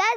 10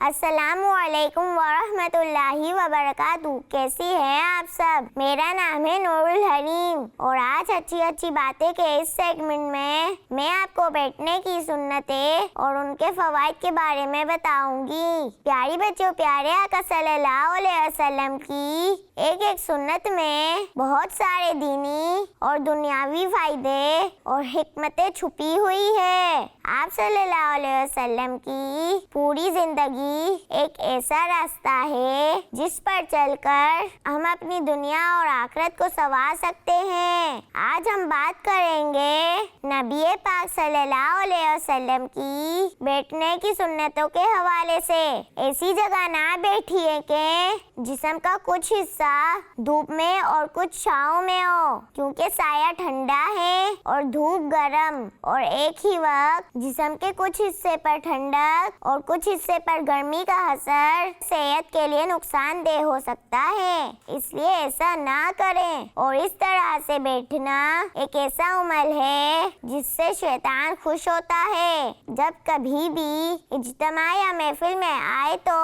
السلام علیکم ورحمۃ اللہ وبرکاتہ. کیسی ہیں آپ سب؟ میرا نام ہے نور الحلیم اور آج اچھی اچھی باتیں کے اس سیگمنٹ میں آپ کو بیٹھنے کی سنتیں اور ان کے فوائد کے بارے میں بتاؤں گی. پیاری بچوں، پیارے آقا صلی اللہ علیہ وسلم کی ایک ایک سنت میں بہت سارے دینی اور دنیاوی فائدے اور حکمتیں چھپی ہوئی ہے. آپ صلی اللہ علیہ وسلم کی پوری زندگی ایک ایسا راستہ ہے جس پر چل کر ہم اپنی دنیا اور آخرت کو سنوار سکتے ہیں. آج ہم بات کریں گے نبی پاک صلی اللہ علیہ وسلم کی بیٹھنے کی سنتوں کے حوالے سے. ایسی جگہ نہ بیٹھیے کہ جسم کا کچھ حصہ دھوپ میں اور کچھ چھاؤں میں ہو، کیونکہ سایہ ٹھنڈا ہے اور دھوپ گرم، اور ایک ہی وقت جسم کے کچھ حصے پر ٹھنڈک اور کچھ حصے پر گرمی کا اثر صحت کے لیے نقصان دہ ہو سکتا ہے. اس لیے ایسا نہ کریں. اور اس طرح سے بیٹھنا ایک ایسا عمل ہے جس سے شیطان خوش ہوتا ہے. جب کبھی بھی اجتماع یا محفل میں آئے تو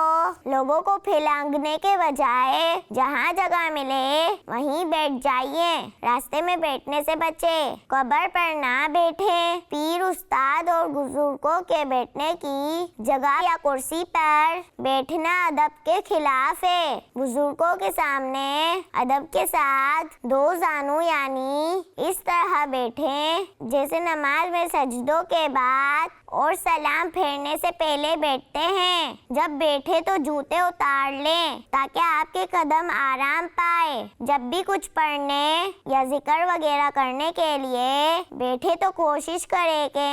لوگوں کو پھیلانگنے کے بجائے جہاں جگہ ملے وہیں بیٹھ جائیے. راستے میں بیٹھنے سے بچے. قبر پر نہ بیٹھیں. پیر، استاد اور بزرگوں کے بیٹھنے کی جگہ یا کرسی پر بیٹھنا ادب کے خلاف ہے. بزرگوں کے سامنے ادب کے ساتھ دو زانو یعنی اس طرح بیٹھیں جیسے نماز میں سجدوں کے بعد اور سلام پھیرنے سے پہلے بیٹھتے ہیں. جب بیٹھے تو جوتے اتار لیں تاکہ آپ کے قدم آرام پائے. جب بھی کچھ پڑھنے یا ذکر وغیرہ کرنے کے لیے بیٹھے تو کوشش کرے کہ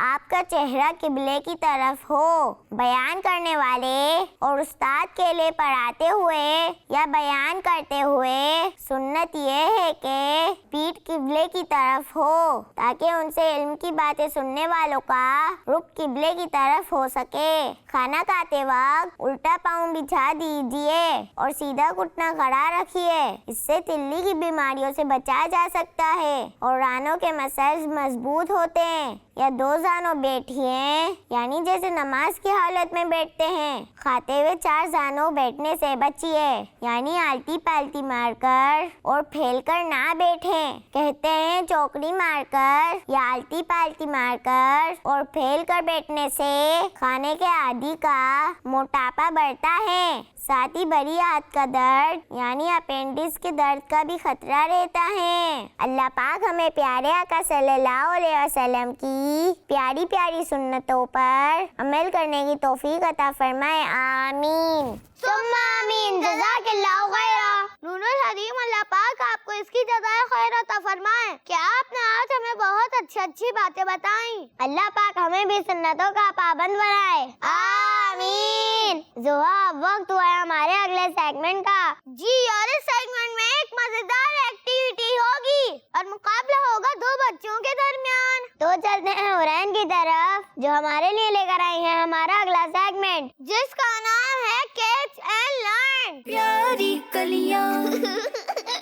آپ کا چہرہ قبلے کی طرف ہو. بیان کرنے والے اور استاد کے لیے پڑھاتے ہوئے یا بیان کرتے ہوئے سنت یہ ہے کہ پیٹھ قبلے کی طرف ہو تاکہ ان سے علم کی باتیں سننے والوں کا رخ قبلے کی طرف ہو سکے. کھانا کھاتے وقت الٹا پاؤں بچھا دیجیے اور سیدھا گھٹنا کھڑا رکھیے. اس سے تلی کی بیماریوں سے بچا جا سکتا ہے اور رانوں کے مسلز مضبوط ہوتے ہیں. یا دو زانوں بیٹھیے یعنی جیسے نماز کی حالت میں بیٹھتے ہیں. کھاتے ہوئے چار زانوں بیٹھنے سے بچیے یعنی آلٹی پالٹی مار کر اور پھیل کر نہ بیٹھیں. کہتے ہیں چوکڑی مار کر یا آلٹی پالٹی مار کر اور پھیل کر بیٹھنے سے کھانے کے عادی کا موٹاپا بڑھتا ہے. ساتھ ہی بڑی آنت کا درد یعنی اپینڈکس کے درد کا بھی خطرہ رہتا ہے. اللہ پاک ہمیں پیارے آقا صلی اللہ علیہ وسلم کی پیاری پیاری سنتوں پر عمل کرنے کی توفیق عطا فرمائے. آمین ثم آمین. جزاک اللہ خیرا. نور الحلیم، اللہ پاک آپ کو اس کی جزائے خیر عطا فرمائے کہ آپ نے آج ہمیں بہت اچھی باتیں بتائیں. اللہ پاک ہمیں بھی سنتوں کا پابند بنائے. آمین. زہا، وقت ہوا ہے ہمارے اگلے سیگمنٹ کا. جی، اور اس سیگمنٹ میں ایک مزیدار ایکٹیویٹی ہوگی اور مقابلہ ہوگا دو بچوں کے درمیان. تو چلتے ہیں حورین کی طرف جو ہمارے لیے لے کر آئی ہیں ہمارا اگلا سیگمنٹ جس کا نام ہے کیچ اینڈ لرن. پیاری کلیاں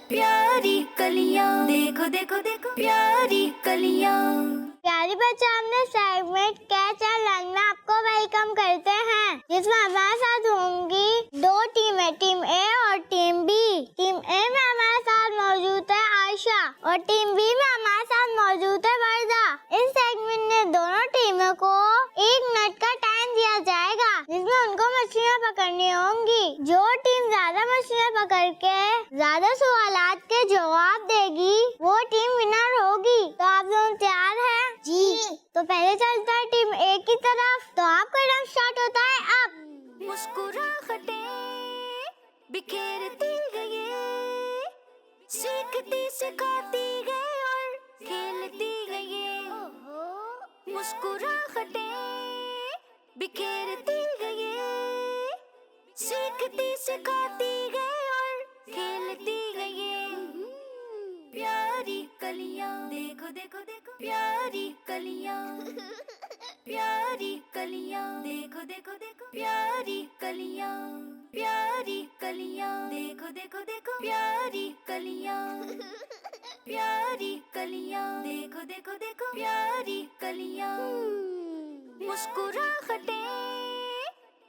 پیاری کلیاں دیکھو دیکھو دیکھو پیاری کلیاں. پیاری بچہ، ہم نے سیگمنٹ کیچ اینڈ لرن میں آپ کو ویلکم کرتے ہیں جس میں ہمارے ساتھ ہوں گی دو ٹیمیں، ٹیم اے اور ٹیم بی. ٹیم اے میں ہمارے ساتھ موجود ہے عائشہ اور ٹیم بی میں ہمارے ساتھ موجود ہے وردا. اس سیگمنٹ میں دونوں ٹیموں کو 1 منٹ کا ٹائم دیا جائے گا جس میں ان کو مچھلیاں پکڑنی ہوں گی. جو ٹیم زیادہ مچھلیاں پکڑ کے زیادہ سوالات کے جواب دے گی وہ ٹیم ونر ہوگی. تو آپ دونوں تیار ہیں؟ جی. تو پہلے چلتا ہے ٹیم اے کی طرف. تو آپ کا ٹائم اسٹارٹ ہوتا ہے اب. مسکراہٹیں بکھیرتی گئی، سیکھتی سکھاتی گئی اور کھیلتی گئی. مسکراہٹیں بکھیرتی گئی، سیکھتی سکھاتی گئی اور کھیلتی گئی. پیاری کلیاں دیکھو دیکھو دیکھو پیاری کلیاں پیاری کلیاں دیکھو دیکھو دیکھو پیاری کلیاں پیاری کلیاں دیکھو دیکھو دیکھو پیاری کلیاں پیاری کلیاں دیکھو دیکھو دیکھو پیاری کلیاں. مسکراہٹیں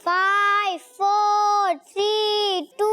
5, 4, 3, 2,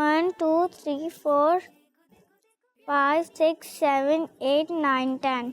1, 2, 3, 4, 5, 6, 7, 8, 9, 10।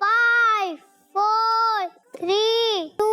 5, 4, 3, 2,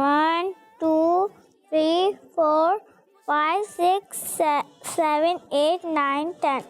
1, 2, 3, 4, 5, 6, 7, 8, 9, 10,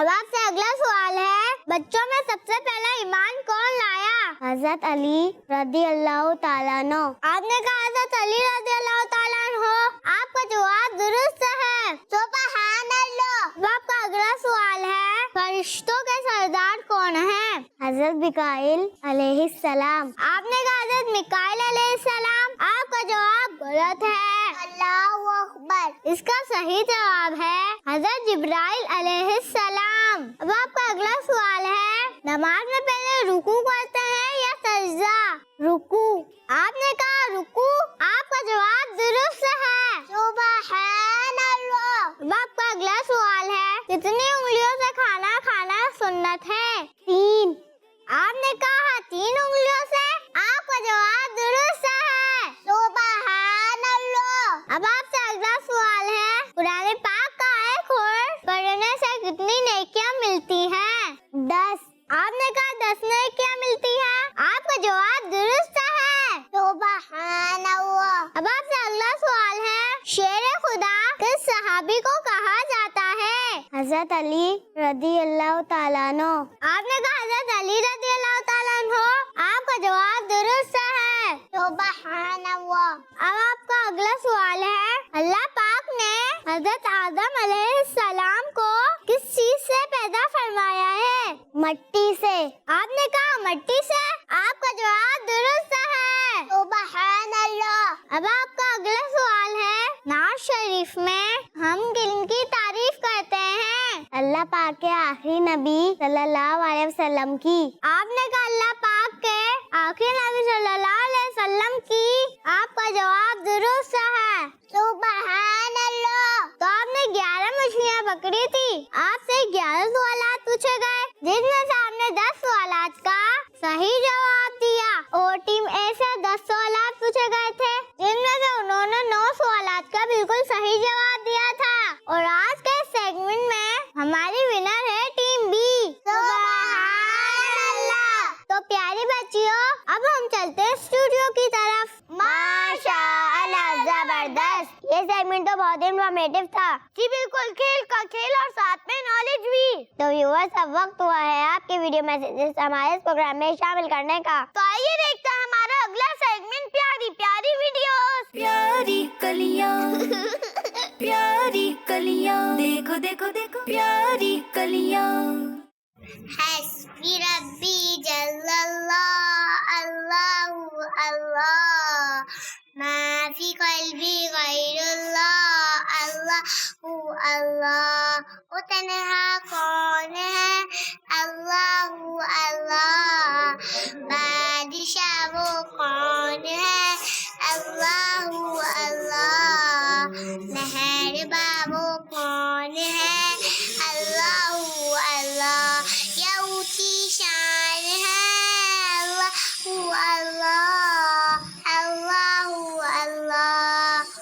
اب آپ سے اگلا سوال ہے، بچوں میں سب سے پہلا ایمان کون لایا؟ حضرت علی رضی اللہ تعالیٰ عنہ۔ آپ نے کہا حضرت علی رضی اللہ تعالیٰ عنہ، آپ کا جواب درست ہے۔ سبحان اللہ۔ اب آپ کا اگلا سوال ہے، فرشتوں کے سردار کون ہیں؟ حضرت میکائیل علیہ السلام۔ آپ نے کہا حضرت میکائیل علیہ السلام، آپ کا جواب غلط ہے۔ اللہ اکبر۔ اس کا صحیح جواب ہے حضرت جبرائیل علیہ السلام۔ اب آپ کا اگلا سوال ہے، نماز میں پہلے رکوع کرتے ہیں یا سجدہ؟ رکوع۔ آپ نے کہا رکوع، آپ کا جواب درست ہے۔ سبحان اللہ۔ اب آپ کا اگلا سوال ہے، کتنی انگلیوں سے کھانا کھانا سنت ہے؟ 3۔ آپ نے کہا 3 انگلیوں سے، آپ کا جواب درست ہے۔ سبحان اللہ۔ اب آپ سے اگلا سوال ہے، قرآن پاک کا ایک حرف پڑھنے سے کتنی نیکیاں ملتی ہیں؟ 10۔ آپ نے کہا 10 نیکیاں ملتی ہیں، آپ کا جواب درست ہے۔ سبحان اللہ۔ اب آپ سے اگلا سوال ہے، شیر خدا کس صحابی کو کہا جاتا ہے؟ حضرت علی رضی اللہ تعالیٰ عنہ۔ آپ نے کہا حضرت علی رضی اللہ تعالیٰ عنہ، آپ کا جواب درست ہے۔ سبحان اللہ۔ اب آپ کا اگلا سوال ہے، اللہ پاک نے حضرت آدم علیہ السلام کو کس چیز سے پیدا فرمایا ہے؟ مٹی سے۔ آپ نے کہا مٹی سے، آپ کا جواب درست ہے۔ سبحان اللہ۔ اب آپ کا اگلا سوال ہے، نعت شریف میں ہم کن کی تعریف کرتے ہیں؟ اللہ پاک کے آخری نبی صلی اللہ علیہ وسلم کی۔ آپ نے کہا اللہ پاک کے آخری نبی صلی اللہ علیہ وسلم کی، آپ کا جواب درست ہے۔ سبحان اللہ۔ تو آپ نے 11 مچھلیاں پکڑی تھی، آپ سے 11 سوالات پوچھے گئے، جس میں سے آپ نے 10 سوالات کا صحیح جواب دیا، اور ٹیم اے سے 10 سوالات پوچھے گئے تھے، جن میں سے انہوں نے 9 سوالات کا بالکل صحیح جواب دیا تھا، اور آج کے سیگمنٹ میں ہماری ونر ہے ٹیم بی۔ سبحان اللہ۔ تو پیاری بچیوں، اب ہم چلتے ہیں اسٹوڈیو کی طرف۔ ماشاء اللہ، زبردست۔ یہ سیگمنٹ تو بہت انفارمیٹیو تھا۔ جی بالکل، کھیل کا کھیل اور ساتھ میں نالج بھی۔ تو ویورز، اب وقت ہوا ہے آپ کے ویڈیو میسیجز ہمارے اس پروگرام میں شامل کرنے کا۔ تو آئیے دیکھتے ہیں ہمارا اگلا سیگمنٹ، پیاری پیاری ویڈیوز۔ پیاری کلیاں پیاری کلیاں، دیکھو دیکھو دیکھو پیاری کلیاں۔ حسبی ربی جل اللہ، اللہ اللہ، ما فی قلبی غیر اللہ، اللہ اللہ، وہ تنہا کون ہے؟ اللہ اللہ، بادشاہ وہ کون ہے؟ اللہ اللہ، مہرباں وہ کون ہے؟ اللہ اللہ، یہ اونچی شان ہے؟ اللہ اللہ، اللہ اللہ۔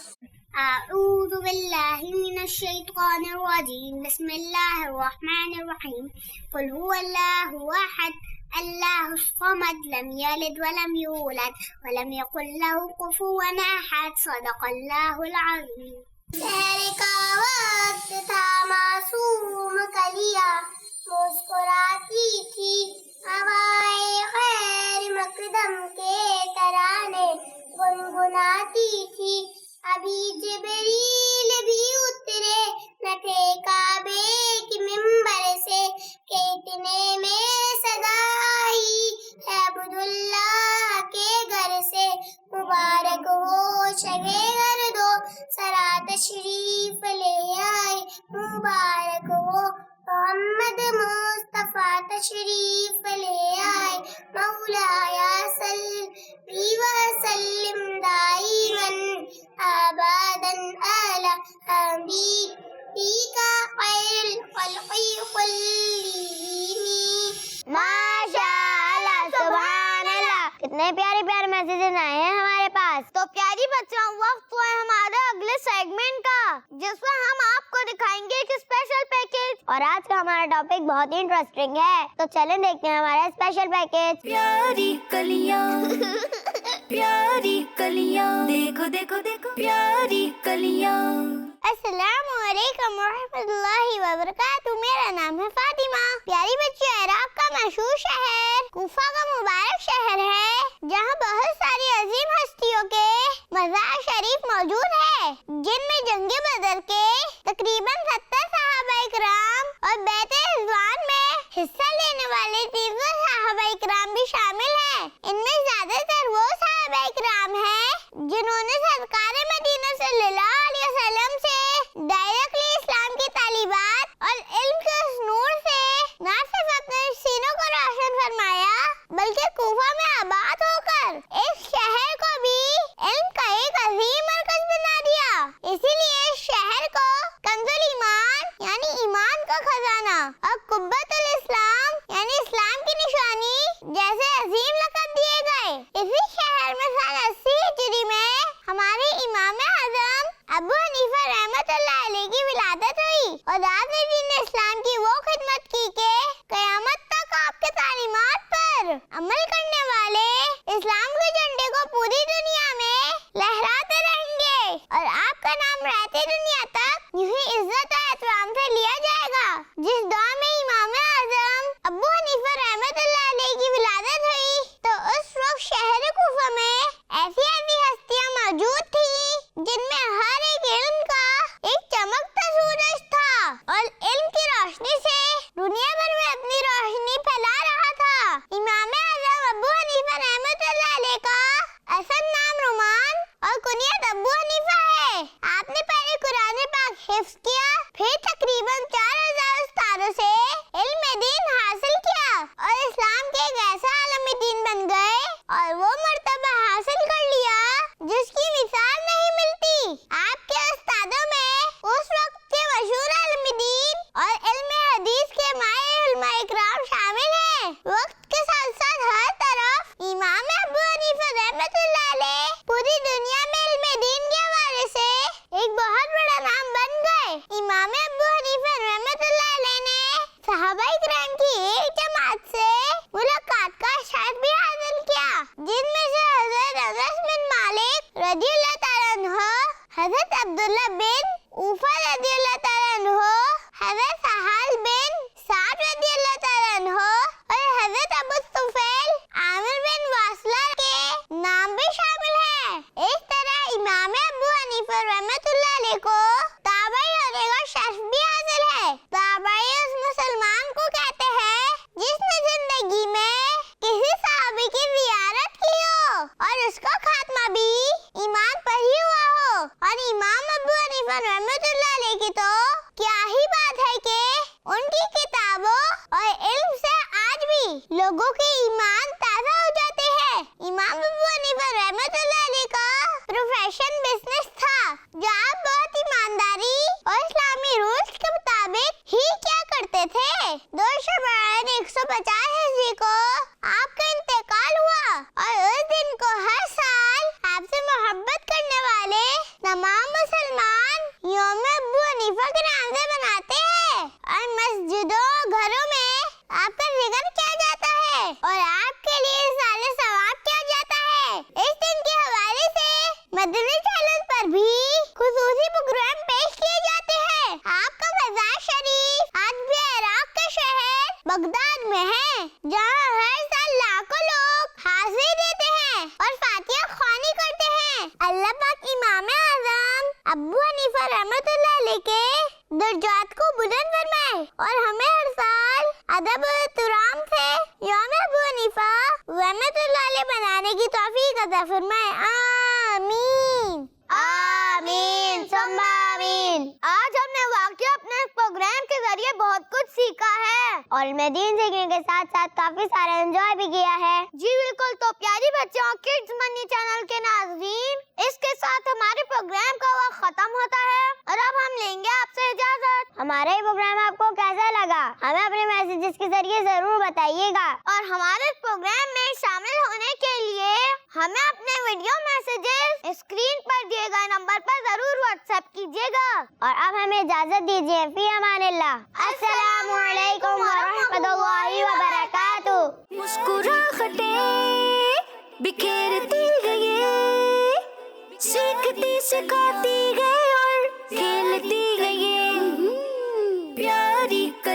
اعوذ باللہ من الشیطان الرجیم، بسم اللہ الرحمن الرحیم، قل هو اللہ احد اللہ الصمد، لم یلد ولم یولد ولم یکن له کفوا احد، صدق اللہ العظیم۔ سحر کا وقت تھا، معصوم کلیاں مسکراتی تھی، ہوائے خیر مقدم کے ترانے گنگناتی تھی، ابھی جبریل بھی اترے نہ تھے کعبے کی ممبر سے کہ اتنے میں صدا آئی ہے عبداللہ کے گھر سے، مبارک ہو شگے گردو سرا تشریف لے آئے، مبارک ہو محمد مصطفیٰ تشریف لے آئے، مولایا صلی وسلم دائما ابدا علی حبیبک خیر الخلق کلہم۔ ماشاء اللہ، سبحان اللہ، کتنے پیارے پیارے میسیجز آئے ہیں ہمارے پاس۔ تو پیاری بچوں، وقت ہوا ہے ہمارے اگلے سیگمنٹ کا، جس میں ہم آپ کو دکھائیں گے ایک اسپیشل پیکیج، اور آج کا ہمارا ٹاپک بہت ہی انٹرسٹنگ ہے، تو چلیں دیکھتے ہیں ہمارا اسپیشل پیکیج۔ پیاری کلیاں پیاری کلیاں، دیکھو دیکھو دیکھو پیاری کلیاں۔ السلام علیکم ورحمۃ اللہ وبرکاتہ. میرا نام ہے فاطمہ. پیاری بچی، عراق کا مشہور شہر کوفہ کا مبارک شہر ہے جہاں بہت ساری عظیم ہستیوں کے مزار شریف موجود ہے، جن میں جنگ بدر کے تقریباً 70 صحابہ کرام اور بیت رضوان میں حصہ لینے والے 300 صحابہ کرام بھی شامل ہیں. ان میں زیادہ تر وہ صحابہ کرام ہیں جنہوں نے سرکار مدینہ صلی اللہ علیہ وسلم سے ڈائریکٹلی اسلام کی تعلیمات اور علم کے اس نور سے نہ صرف اپنے سینوں کو روشن فرمایا بلکہ کوفہ میں آباد ہو کر اس شہر کو بھی علم کا ایک عظیم مرکز بنا دیا. اسی لیے اس شہر کو کنز الایمان یعنی ایمان کا خزانہ اور قبۃ الاسلام یعنی اسلام کی نشانی جیسے عظیم لقب دیے گئے. اسی شہر میں سال 80 ہجری میں ہمارے امام اعظم ابو حنیفہ رحمۃ اللہ علیہ کی ولادت ہوئی اور آپ نے دین اسلام کی وہ خدمت کی کہ قیامت تک آپ کے تعلیمات پر عمل کرنے والے اسلام کے جھنڈے کو پوری دنیا میں لہراتے رہیں گے اور آپ کا نام رہتے دنیا تک یوں ہی عزت و احترام سے لیا جائے گا. جس دور میں امام اعظم ابو حنیفہ رحمۃ اللہ علیہ کی ولادت ہوئی تو اس وقت شہر کوفہ میں ایسی ہستیاں موجود تھیں جن میں ہر ایک علم کا ایک چمکتا سورج تھا اور علم کی روشنی سے دنیا بھر میں اپنی روشنی پھیلا رہا تھا. امام اعظم ابو حنیفہ رحمۃ اللہ علیہ کا اصل نام رومان اور کنیت ابو حنیفہ ہے. آپ نے پہلے قرآن پاک حفظ کیا، پھر تقریباً 4000 استادوں سے علم دین حاصل کیا اور اسلام کے ایک ایسا عالمی دین بن گئے اور وہ مرتبہ حاصل کر لیا جس کی مثال نہیں ملتی. آپ کے استادوں میں اس وقت کے مشہور عالمی دین اور علم حدیث کے ماہر علماء اکرام شامل ہیں. وقت کے ساتھ ساتھ ہر طرف امام ابو حنیفہ رحمۃ اللہ علیہ پوری دنیا میں علم دین کے حوالے سے ایک بہت بڑا نام بن گئے. امام ابو حنیفہ رحمۃ اللہ علیہ نے صحابہ کرام کی ایک جماعت سے ملاقات کا شرف بھی حاصل کیا، جن میں سے حضرت انس بن مالک رضی اللہ تعالیٰ عنہ، حضرت عبداللہ بن اوفا رضی اللہ تعالیٰ عنہ، حضرت سہل بن سعد رضی اللہ تعالیٰ عنہ اور حضرت ابو طفیل عامر بن واصلہ کے نام بھی شامل ہیں. اس طرح امام ابو حنیفہ رحمۃ اللہ علیہ کو تابعی ہونے کا شرف بھی حاصل ہے. تابعی اس مسلمان کو کہتے ہیں جس نے زندگی میں کسی صحابی کی زیارت کی ہو اور اس کا خاتمہ بھی ایمان پر ہی ہوا ہو. اور امام ابو حنیفہ رحمۃ اللہ علیہ کی تو کیا ہی بات ہے کہ ان کی کتابوں اور علم سے آج بھی لوگوں کے ایمان تازہ ہو جاتے ہیں. امام ابو حنیفہ رحمۃ اللہ علیہ کا پروفیشن بزنس تھا جو آپ بہت ایمانداری اور اسلامی رولز کے مطابق ہی کیا کرتے تھے. 2 شعبان 150 ہجری کو آپ کا انتقال ہوا اور اس دن کو ہر سال آپ سے محبت کرنے والے تمام مسلمان یوم ابو حنیفہ کے نام سے مناتے ہیں اور مسجدوں گھروں میں آپ کا ذکر کیا جاتا ہے اور آپ کے لیے اِرسال ثواب کیا جاتا ہے. اس دن کے حوالے سے مدنی چینل پر بھی خصوصی پروگرام پیش کیے جاتے ہیں. آپ کا مزار شریف آج بھی عراق کے شہر بغداد میں ہے جہاں ہر سال لاکھوں لوگ حاضری دیتے ہیں اور فاتحہ خوانی کرتے ہیں. اللہ پاک امام اعظم ابو حنیفہ رحمۃ اللہ علیہ کے درجات کو بلند فرمائے اور ہمیں ہر سال ادب و احترام سے یوم ابو حنیفہ رحمۃ اللہ علیہ منانے کی توفیق عطا فرمائے. آمین آمین ثم آمین. آج ہم نے واقعی اپنے پروگرام کے ذریعے بہت کچھ سیکھا ہے اور علم دین سیکھنے کے ساتھ ساتھ کافی سارا انجوائے بھی کیا ہے. جی بالکل. تو پیاری بچوں کڈز منی چینل کے ناظرین، اس کے ساتھ ہمارے پروگرام کا وقت ختم ہوتا ہے اور اب ہم لیں گے آپ سے اجازت. ہمارا یہ پروگرام آپ کو کیسا لگا ہمیں اپنے میسیجز کے ذریعے ضرور بتائیے گا اور ہمارے پروگرام میں شامل ہونے کے لیے ہمیں اپنے ویڈیو میسیجز اسکرین پر دیے گئے نمبر پر ضرور واٹس ایپ کیجیے گا. اور اب ہمیں اجازت دیجیے. فی امان اللہ. السلام علیکم ورحمۃ اللہ وبرکاتہ. مسکراہٹیں بکھیرتی گئی، سیکھتی سکھاتی گئی اور کھیلتی